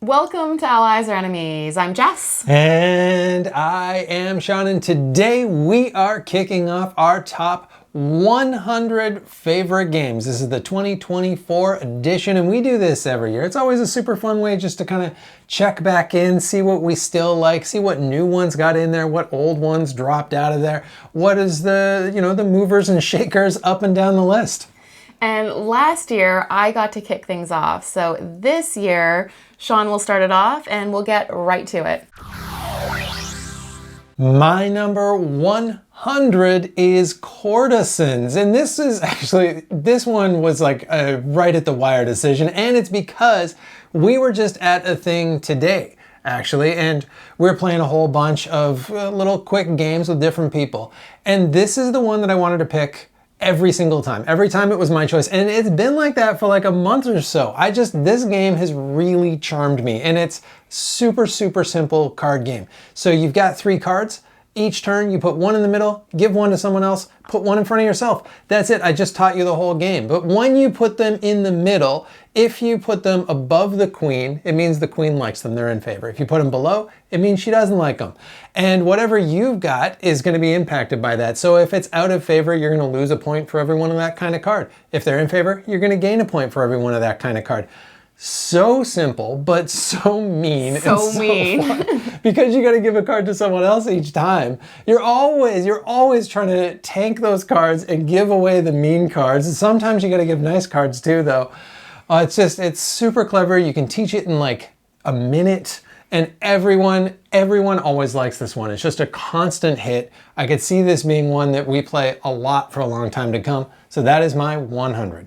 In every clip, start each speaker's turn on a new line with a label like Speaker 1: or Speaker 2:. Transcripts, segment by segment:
Speaker 1: Welcome to Allies or Enemies. I'm Jess.
Speaker 2: And I am Shawn, and today we are kicking off our top 100 favorite games. This is the 2024 edition, and we do this every year. It's always a super fun way just to kind of check back in, see what we still like, see what new ones got in there, what old ones dropped out of there, what is the movers and shakers up and down the list.
Speaker 1: And last year, I got to kick things off. So this year, Shawn will start it off and we'll get right to it.
Speaker 2: My number 100 is Courtesans. And this one was like a right at the wire decision. And it's because we were just at a thing today, actually. And we're playing a whole bunch of little quick games with different people. And this is the one that I wanted to pick every single time. Every time it was my choice. And it's been like that for like a month or so. This game has really charmed me. And it's super, super simple card game. So you've got 3 cards. Each turn you put one in the middle, give one to someone else, put one in front of yourself. That's it. I just taught you the whole game. But when you put them in the middle, if you put them above the queen, it means the queen likes them. They're in favor. If you put them below, it means she doesn't like them. And whatever you've got is going to be impacted by that. So if it's out of favor, you're going to lose a point for every one of that kind of card. If they're in favor, you're going to gain a point for every one of that kind of card. So simple, but so mean.
Speaker 1: So mean.
Speaker 2: Fun. Because you got to give a card to someone else each time. You're always trying to tank those cards and give away the mean cards. And sometimes you got to give nice cards too, though. It's super clever. You can teach it in like a minute. And everyone always likes this one. It's just a constant hit. I could see this being one that we play a lot for a long time to come. So that is my 100.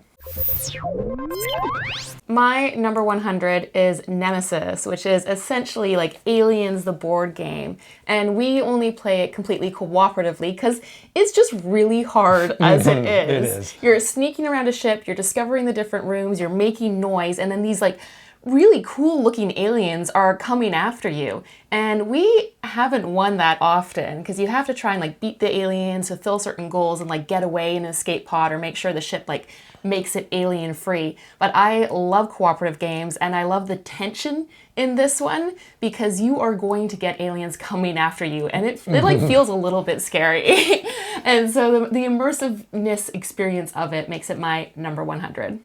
Speaker 1: My number 100 is Nemesis, which is essentially like Aliens, the board game. And we only play it completely cooperatively because it's just really hard as it is.
Speaker 2: It is.
Speaker 1: You're sneaking around a ship, you're discovering the different rooms, you're making noise, and then these like really cool looking aliens are coming after you. And we haven't won that often because you have to try and like beat the aliens, fulfill certain goals, and like get away in an escape pod or make sure the ship like makes it alien free. But I love cooperative games and I love the tension in this one because you are going to get aliens coming after you and it like feels a little bit scary. And so the immersiveness experience of it makes it my number 100.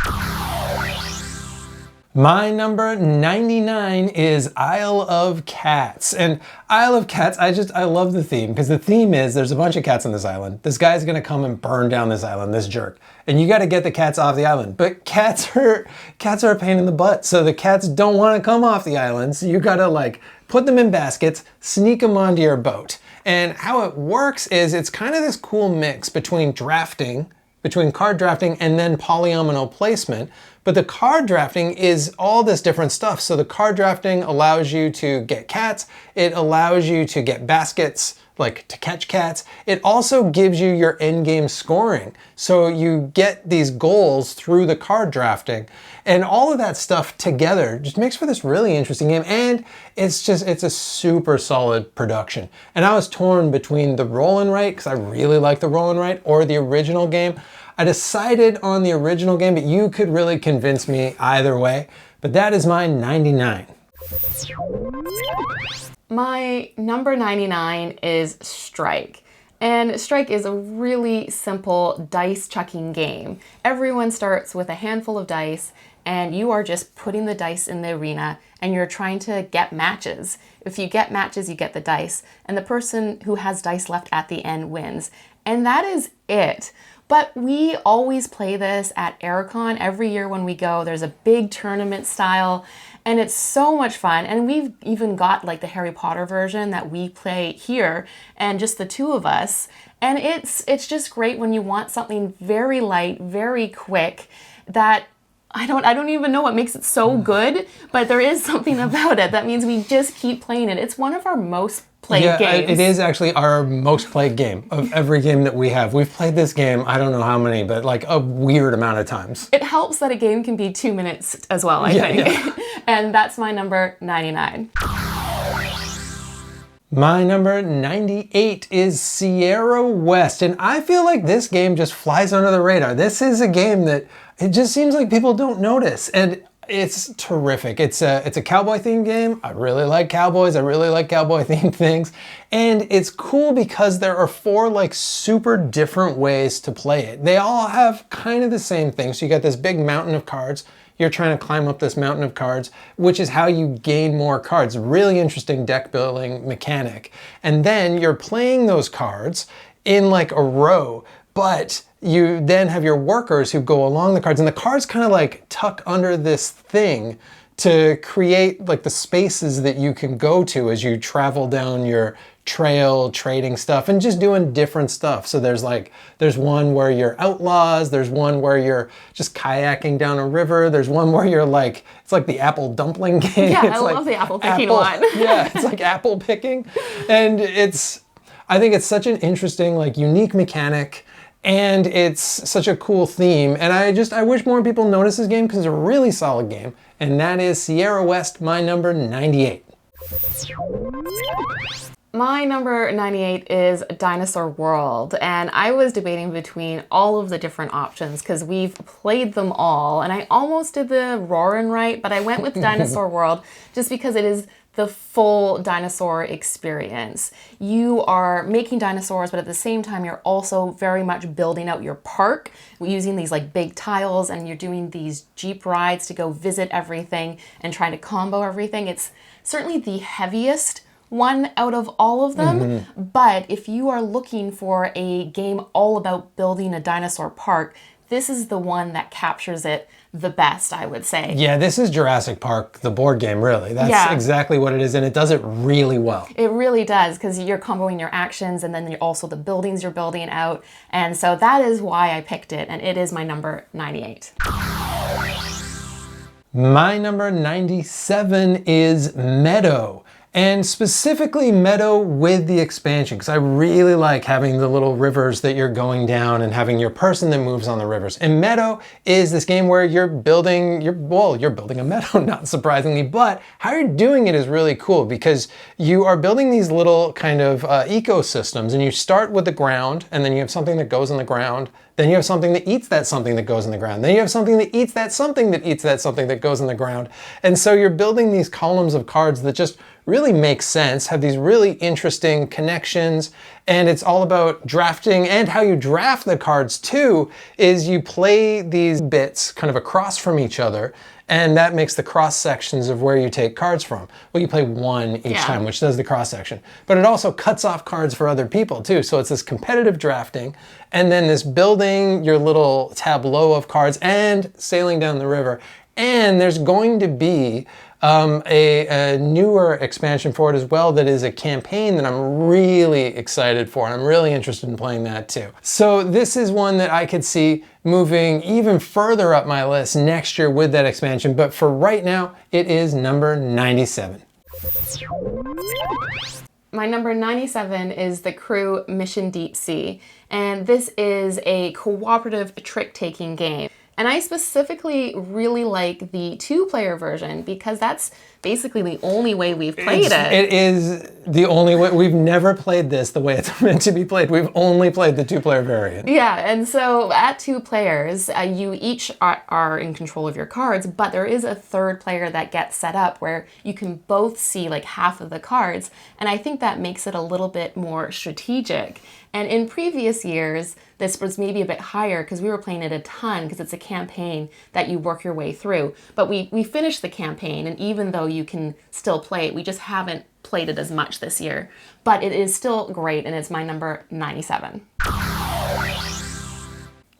Speaker 2: My number 99 is Isle of Cats. And Isle of Cats, I love the theme because the theme is there's a bunch of cats on this island. This guy's gonna come and burn down this island, this jerk. And you gotta get the cats off the island. But cats are a pain in the butt. So the cats don't wanna come off the island. So you gotta like put them in baskets, sneak them onto your boat. And how it works is it's kind of this cool mix between card drafting and then polyomino placement. But the card drafting is all this different stuff. So the card drafting allows you to get cats. It allows you to get baskets, like to catch cats. It also gives you your end game scoring. So you get these goals through the card drafting. And all of that stuff together just makes for this really interesting game. And it's a super solid production. And I was torn between the roll and write, because I really like the roll and write, or the original game. I decided on the original game, but you could really convince me either way. But that is my 99.
Speaker 1: My number 99 is Strike. And Strike is a really simple dice chucking game. Everyone starts with a handful of dice and you are just putting the dice in the arena and you're trying to get matches. If you get matches, you get the dice, and the person who has dice left at the end wins. And that is it. But we always play this at Aircon. Every year when we go, there's a big tournament style, and it's so much fun. And we've even got like the Harry Potter version that we play here, and just the two of us. And it's just great when you want something very light, very quick, that I don't even know what makes it so good, but there is something about it that means we just keep playing it. It's one of our most played games.
Speaker 2: It is actually our most played game of every game that we have. We've played this game, I don't know how many, but like a weird amount of times.
Speaker 1: It helps that a game can be 2 minutes as well, I think. Yeah. And that's my number 99.
Speaker 2: My number 98 is Sierra West, and I feel like this game just flies under the radar. This is a game that it just seems like people don't notice, and It's terrific. It's a cowboy themed game. I really like cowboys. I really like cowboy themed things. And it's cool because there are 4 like super different ways to play it. They all have kind of the same thing. So you got this big mountain of cards. You're trying to climb up this mountain of cards, which is how you gain more cards. Really interesting deck building mechanic. And then you're playing those cards in like a row, but you then have your workers who go along the cards, and the cards kind of like tuck under this thing to create like the spaces that you can go to as you travel down your trail, trading stuff and just doing different stuff. So there's one where you're outlaws, there's one where you're just kayaking down a river, there's one where you're like, it's like the apple dumpling game.
Speaker 1: Yeah,
Speaker 2: it's
Speaker 1: I
Speaker 2: like
Speaker 1: love the apple picking one.
Speaker 2: Yeah, it's like apple picking. And I think it's such an interesting, like unique mechanic. And it's such a cool theme. And I wish more people notice this game because it's a really solid game. And that is Sierra West, my number 98.
Speaker 1: My number 98 is Dinosaur World, and I was debating between all of the different options because we've played them all, and I almost did the Roarin' right, but I went with Dinosaur World just because it is the full dinosaur experience. You are making dinosaurs, but at the same time, you're also very much building out your park using these like big tiles, and you're doing these Jeep rides to go visit everything and trying to combo everything. It's certainly the heaviest one out of all of them, but if you are looking for a game all about building a dinosaur park, this is the one that captures it the best, I would say.
Speaker 2: Yeah, this is Jurassic Park, the board game, really. That's exactly what it is, and it does it really well.
Speaker 1: It really does, because you're comboing your actions, and then you're also the buildings you're building out, and so that is why I picked it, and it is my number 98.
Speaker 2: My number 97 is Meadow. And specifically Meadow with the expansion, because I really like having the little rivers that you're going down and having your person that moves on the rivers. And Meadow is this game where you're building a meadow, not surprisingly, but how you're doing it is really cool because you are building these little kind of ecosystems, and you start with the ground, and then you have something that goes in the ground. Then you have something that eats that something that goes in the ground. Then you have something that eats that something that eats that something that goes in the ground. And so you're building these columns of cards that just really make sense, have these really interesting connections, and it's all about drafting. And how you draft the cards too is you play these bits kind of across from each other, and that makes the cross sections of where you take cards from. Well, you play one each time, which does the cross section. But it also cuts off cards for other people too. So it's this competitive drafting, and then this building your little tableau of cards and sailing down the river. And there's going to be a newer expansion for it as well that is a campaign that I'm really excited for, and I'm really interested in playing that too. So this is one that I could see moving even further up my list next year with that expansion, but for right now, it is number 97.
Speaker 1: My number 97 is The Crew Mission Deep Sea, and this is a cooperative trick-taking game. And I specifically really like the 2-player version because that's basically the only way we've played it.
Speaker 2: It is the only way. We've never played this the way it's meant to be played. We've only played the 2-player variant.
Speaker 1: Yeah, and so at 2 players, you each are in control of your cards, but there is a 3rd player that gets set up where you can both see like half of the cards, and I think that makes it a little bit more strategic. And in previous years, this was maybe a bit higher because we were playing it a ton because it's a campaign that you work your way through. But we finished the campaign, and even though you can still play it, we just haven't played it as much this year. But it is still great, and it's my number 97.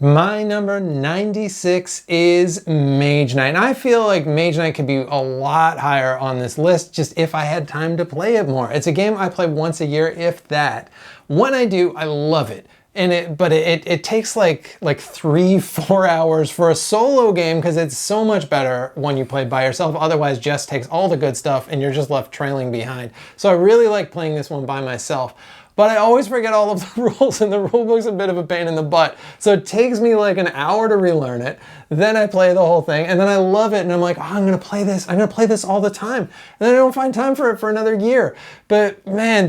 Speaker 2: My number 96 is Mage Knight. And I feel like Mage Knight could be a lot higher on this list just if I had time to play it more. It's a game I play once a year, if that. When I do, I love it. But it takes like 3-4 hours for a solo game because it's so much better when you play by yourself. Otherwise, Jess takes all the good stuff and you're just left trailing behind. So I really like playing this one by myself. but I always forget all of the rules, and the rule book's a bit of a pain in the butt. So it takes me like an hour to relearn it. Then I play the whole thing, and then I love it, and I'm like, oh, I'm gonna play this all the time. And then I don't find time for it for another year. But man,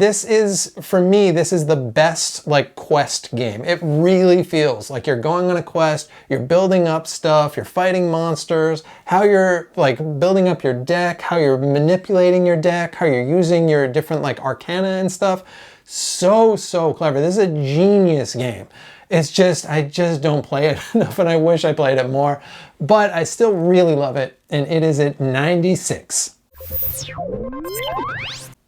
Speaker 2: for me, this is the best like quest game. It really feels like you're going on a quest, you're building up stuff, you're fighting monsters, how you're like building up your deck, how you're manipulating your deck, how you're using your different like arcana and stuff. So clever. This is a genius game. It's just, I just don't play it enough, and I wish I played it more, but I still really love it, and it is at 96.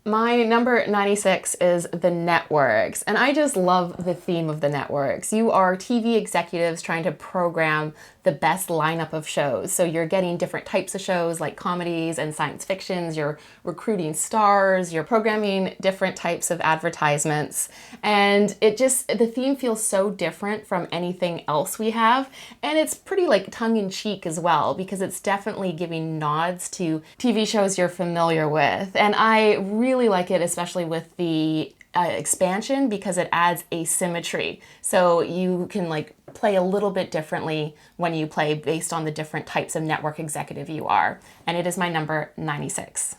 Speaker 1: My number 96 is the networks, and I just love the theme of the networks. You are TV executives trying to program the best lineup of shows. So you're getting different types of shows like comedies and science fictions, you're recruiting stars, you're programming different types of advertisements. And the theme feels so different from anything else we have. And it's pretty like tongue-in-cheek as well, because it's definitely giving nods to TV shows you're familiar with. And I really like it, especially with the expansion, because it adds asymmetry. So you can like play a little bit differently when you play based on the different types of network executive you are. And it is my number 96.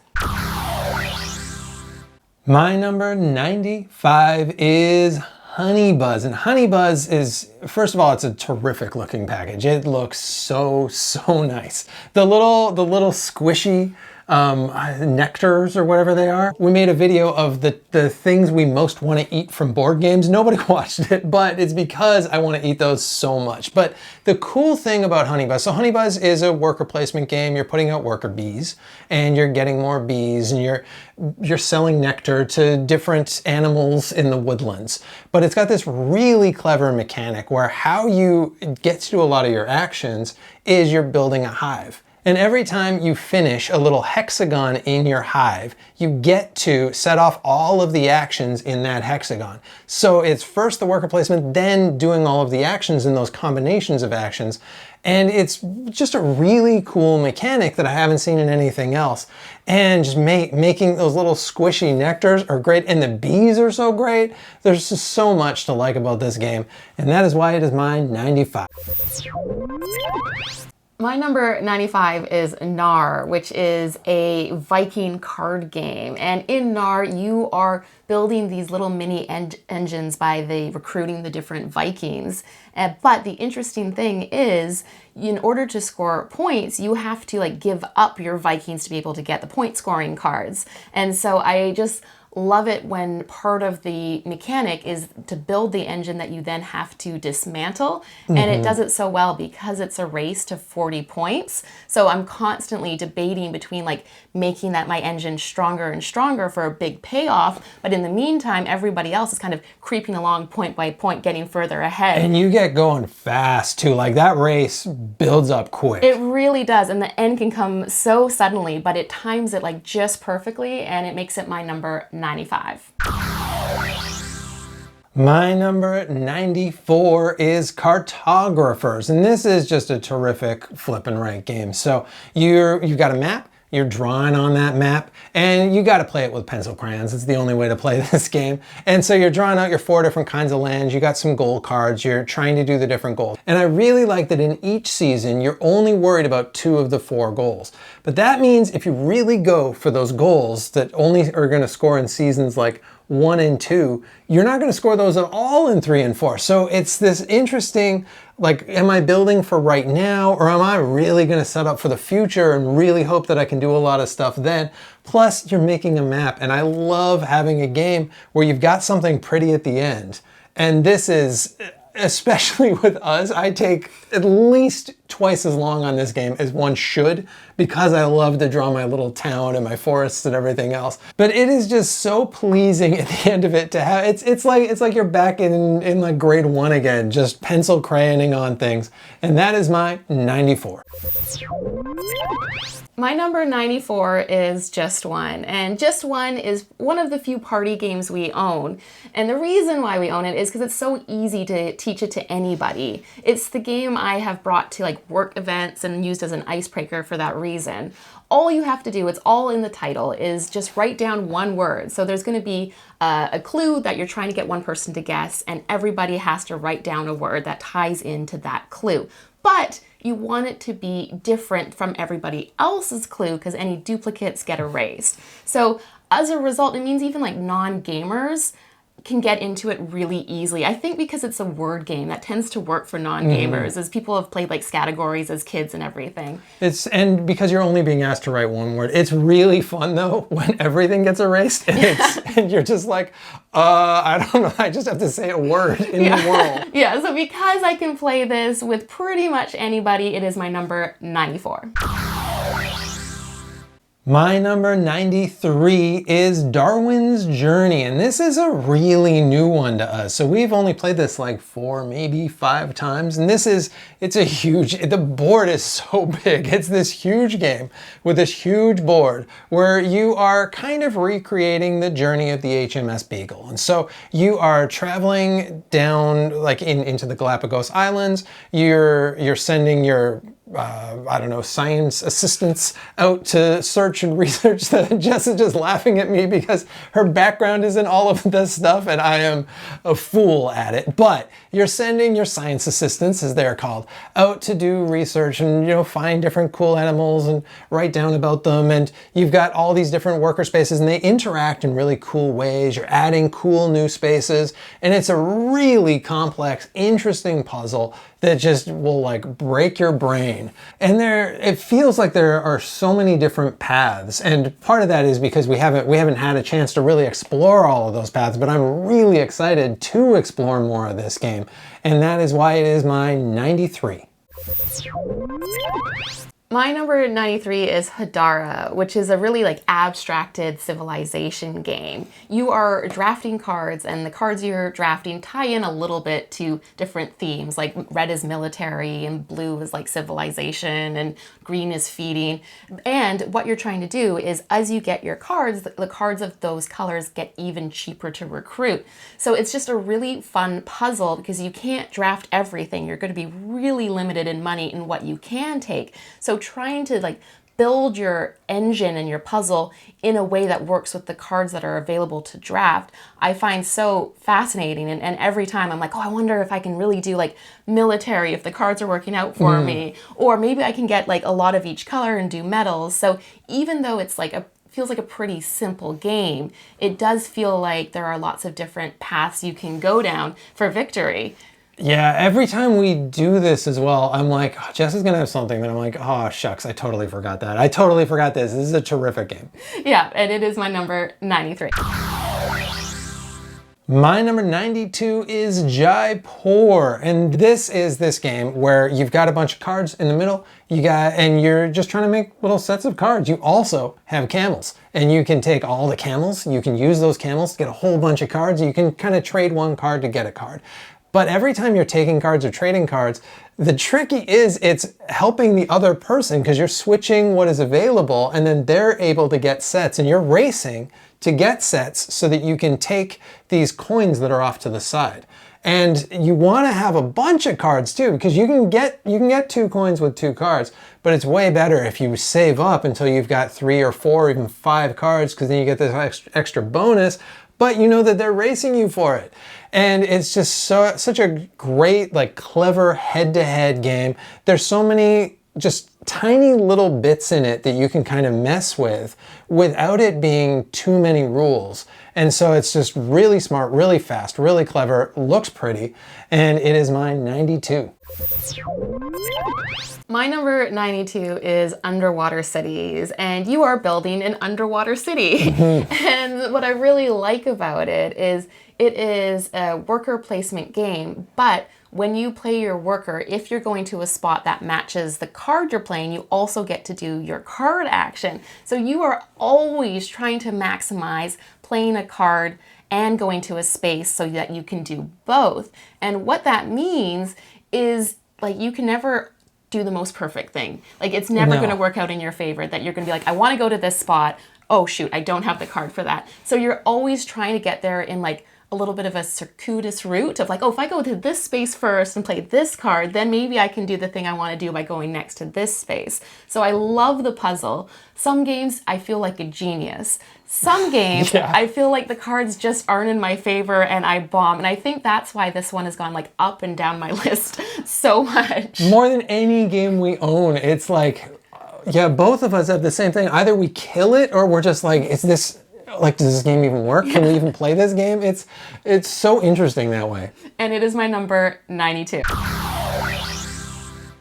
Speaker 2: My number 95 is Honey Buzz. And Honey Buzz is, first of all, it's a terrific looking package. It looks so nice. The little squishy nectars or whatever they are. We made a video of the things we most want to eat from board games. Nobody watched it, but it's because I want to eat those so much. But the cool thing about Honey Buzz, so Honey Buzz is a worker placement game. You're putting out worker bees, and you're getting more bees, and you're selling nectar to different animals in the woodlands. But it's got this really clever mechanic where how you get to do a lot of your actions is you're building a hive. And every time you finish a little hexagon in your hive, you get to set off all of the actions in that hexagon. So it's first the worker placement, then doing all of the actions in those combinations of actions. And it's just a really cool mechanic that I haven't seen in anything else. And just making those little squishy nectars are great. And the bees are so great. There's just so much to like about this game. And that is why it is my 95.
Speaker 1: My number 95 is Nar, which is a Viking card game. And in Nar, you are building these little mini engines by recruiting the different Vikings. But the interesting thing is, in order to score points, you have to like give up your Vikings to be able to get the point scoring cards. And so I just love it when part of the mechanic is to build the engine that you then have to dismantle. And it does it so well because it's a race to 40 points. So I'm constantly debating between like making my engine stronger and stronger for a big payoff. But in the meantime, everybody else is kind of creeping along point by point, getting further ahead.
Speaker 2: And you get going fast too. Like that race builds up quick.
Speaker 1: It really does. And the end can come so suddenly, but it times it like just perfectly, and it makes it my number 95.
Speaker 2: My number 94 is Cartographers, and this is just a terrific flip and write game. So you've got a map, you're drawing on that map, and you got to play it with pencil crayons. It's the only way to play this game. And so you're drawing out your 4 different kinds of lands, you got some goal cards, you're trying to do the different goals. And I really like that in each season, you're only worried about 2 of the 4 goals. But that means if you really go for those goals that only are going to score in seasons like 1 and 2, you're not going to score those at all in 3 and 4. So it's this interesting, like, am I building for right now, or am I really going to set up for the future and really hope that I can do a lot of stuff then? Plus, you're making a map, and I love having a game where you've got something pretty at the end. And this is, especially with us, I take at least twice as long on this game as one should, because I love to draw my little town and my forests and everything else. But it is just so pleasing at the end of it to have, it's like you're back in like grade 1 again, just pencil crayoning on things. And that is my 94.
Speaker 1: My number 94 is Just One, and Just One is one of the few party games we own. And the reason why we own it is because it's so easy to teach it to anybody. It's the game I have brought to like like work events and used as an icebreaker for that reason. All you have to do, it's all in the title, is just write down one word. So there's going to be a clue that you're trying to get one person to guess, and everybody has to write down a word that ties into that clue. But you want it to be different from everybody else's clue because any duplicates get erased. So as a result, it means even like non-gamers can get into it really easily. I think because it's a word game that tends to work for non-gamers, as people have played like categories as kids and everything.
Speaker 2: And because you're only being asked to write one word, it's really fun though when everything gets erased and you're just like, I don't know, I just have to say a word in the world.
Speaker 1: Yeah, so because I can play this with pretty much anybody, it is my number 94.
Speaker 2: My number 93 is Darwin's Journey, and this is a really new one to us. So we've only played this like 4, maybe 5 times, and the board is so big. It's this huge game with this huge board where you are kind of recreating the journey of the HMS Beagle. And so you are traveling down like into the Galapagos Islands. You're sending your science assistants out to search and research. Jess is just laughing at me because her background is in all of this stuff and I am a fool at it. But you're sending your science assistants, as they're called, out to do research and, find different cool animals and write down about them. And you've got all these different worker spaces and they interact in really cool ways. You're adding cool new spaces and it's a really complex, interesting puzzle that just will like break your brain. And it feels like there are so many different paths. And part of that is because we haven't had a chance to really explore all of those paths, but I'm really excited to explore more of this game. And that is why it is my 93.
Speaker 1: My number 93 is Hadara, which is a really like abstracted civilization game. You are drafting cards and the cards you're drafting tie in a little bit to different themes, like red is military and blue is like civilization and green is feeding. And what you're trying to do is as you get your cards, the cards of those colors get even cheaper to recruit. So it's just a really fun puzzle because you can't draft everything. You're going to be really limited in money in what you can take. So trying to like build your engine and your puzzle in a way that works with the cards that are available to draft, I find so fascinating. And every time I'm like, oh, I wonder if I can really do like military if the cards are working out for me. Or maybe I can get like a lot of each color and do metals. So even though it's like feels like a pretty simple game, it does feel like there are lots of different paths you can go down for victory.
Speaker 2: Yeah, every time we do this as well, I'm like, oh, Jess is going to have something. Then I'm like, oh, shucks, I totally forgot that. I totally forgot this. This is a terrific game.
Speaker 1: Yeah, and it is my number 93.
Speaker 2: My number 92 is Jaipur, and this is this game where you've got a bunch of cards in the middle, and you're just trying to make little sets of cards. You also have camels, and you can take all the camels, you can use those camels to get a whole bunch of cards, you can kind of trade one card to get a card. But every time you're taking cards or trading cards, the tricky is it's helping the other person because you're switching what is available and then they're able to get sets and you're racing to get sets so that you can take these coins that are off to the side. And you want to have a bunch of cards too, because you can get 2 coins with 2 cards, but it's way better if you save up until you've got 3 or 4 or even 5 cards, because then you get this extra bonus, but you know that they're racing you for it. And it's just such a great, like, clever head-to-head game. There's so many just tiny little bits in it that you can kind of mess with without it being too many rules. And so it's just really smart, really fast, really clever, looks pretty, and it is my 92.
Speaker 1: My number 92 is Underwater Cities, and you are building an underwater city. And what I really like about it is a worker placement game, but when you play your worker, if you're going to a spot that matches the card you're playing, you also get to do your card action. So you are always trying to maximize playing a card and going to a space so that you can do both. And what that means is, like, you can never do the most perfect thing. Like, it's never going to work out in your favor that you're going to be like, I want to go to this spot. Oh shoot, I don't have the card for that. So you're always trying to get there in like a little bit of a circuitous route of like, oh, if I go to this space first and play this card, then maybe I can do the thing I want to do by going next to this space. So I love the puzzle. Some games I feel like a genius. Some games I feel like the cards just aren't in my favor and I bomb. And I think that's why this one has gone like up and down my list so much.
Speaker 2: More than any game we own, it's like, yeah, both of us have the same thing. Either we kill it or we're just like, is this, like, does this game even work? Can we even play this game? It's so interesting that way.
Speaker 1: And it is my number 92.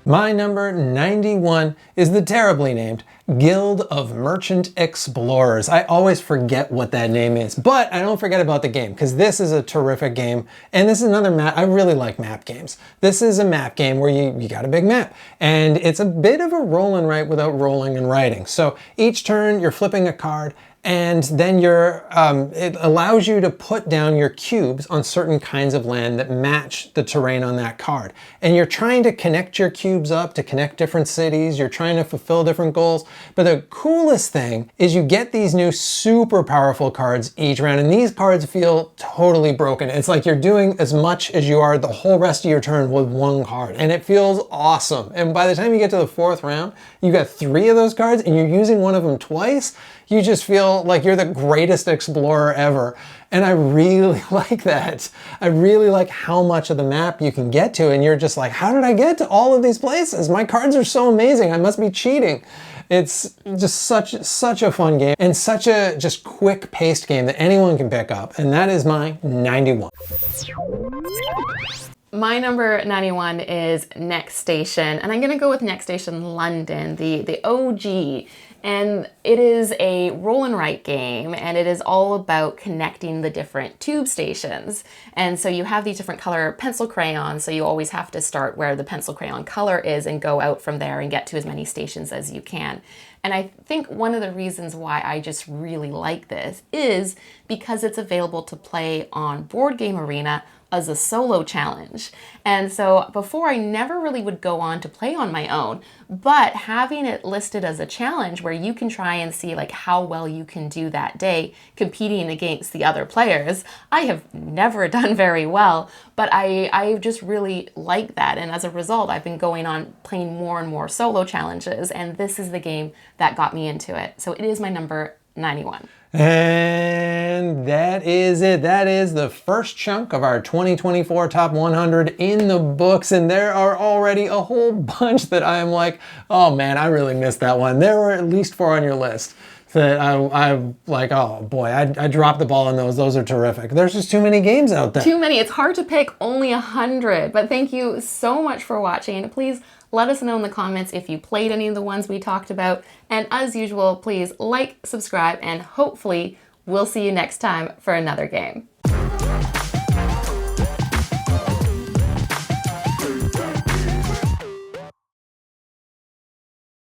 Speaker 2: My number 91 is the terribly named Guild of Merchant Explorers. I always forget what that name is, but I don't forget about the game because this is a terrific game. And this is another map. I really like map games. This is a map game where you got a big map and it's a bit of a roll and write without rolling and writing. So each turn you're flipping a card and then it allows you to put down your cubes on certain kinds of land that match the terrain on that card. And you're trying to connect your cubes up to connect different cities. You're trying to fulfill different goals. But the coolest thing is you get these new super powerful cards each round. And these cards feel totally broken. It's like you're doing as much as you are the whole rest of your turn with one card. And it feels awesome. And by the time you get to the fourth round, you got 3 of those cards and you're using one of them twice. You just feel like you're the greatest explorer ever. And I really like that. I really like how much of the map you can get to. And you're just like, how did I get to all of these places? My cards are so amazing. I must be cheating. It's just such a fun game and such a just quick paced game that anyone can pick up. And that is my 91.
Speaker 1: My number 91 is Next Station, and I'm gonna go with Next Station London, the OG. And it is a roll and write game, and it is all about connecting the different tube stations. And so you have these different color pencil crayons, so you always have to start where the pencil crayon color is and go out from there and get to as many stations as you can. And I think one of the reasons why I just really like this is because it's available to play on Board Game Arena as a solo challenge. And so before I never really would go on to play on my own, but having it listed as a challenge where you can try and see like how well you can do that day competing against the other players, I have never done very well, but I just really like that. And as a result, I've been going on playing more and more solo challenges, and this is the game that got me into it. So it is my number 91.
Speaker 2: And that is it. That is the first chunk of our 2024 Top 100 in the books. And there are already a whole bunch that I am like, oh man, I really missed that one. There were at least 4 on your list that I'm like, oh boy, I dropped the ball on those. Those are terrific. There's just too many games out there.
Speaker 1: Too many. It's hard to pick only 100. But thank you so much for watching. Please let us know in the comments if you played any of the ones we talked about. And as usual, please like, subscribe, and hopefully we'll see you next time for another game.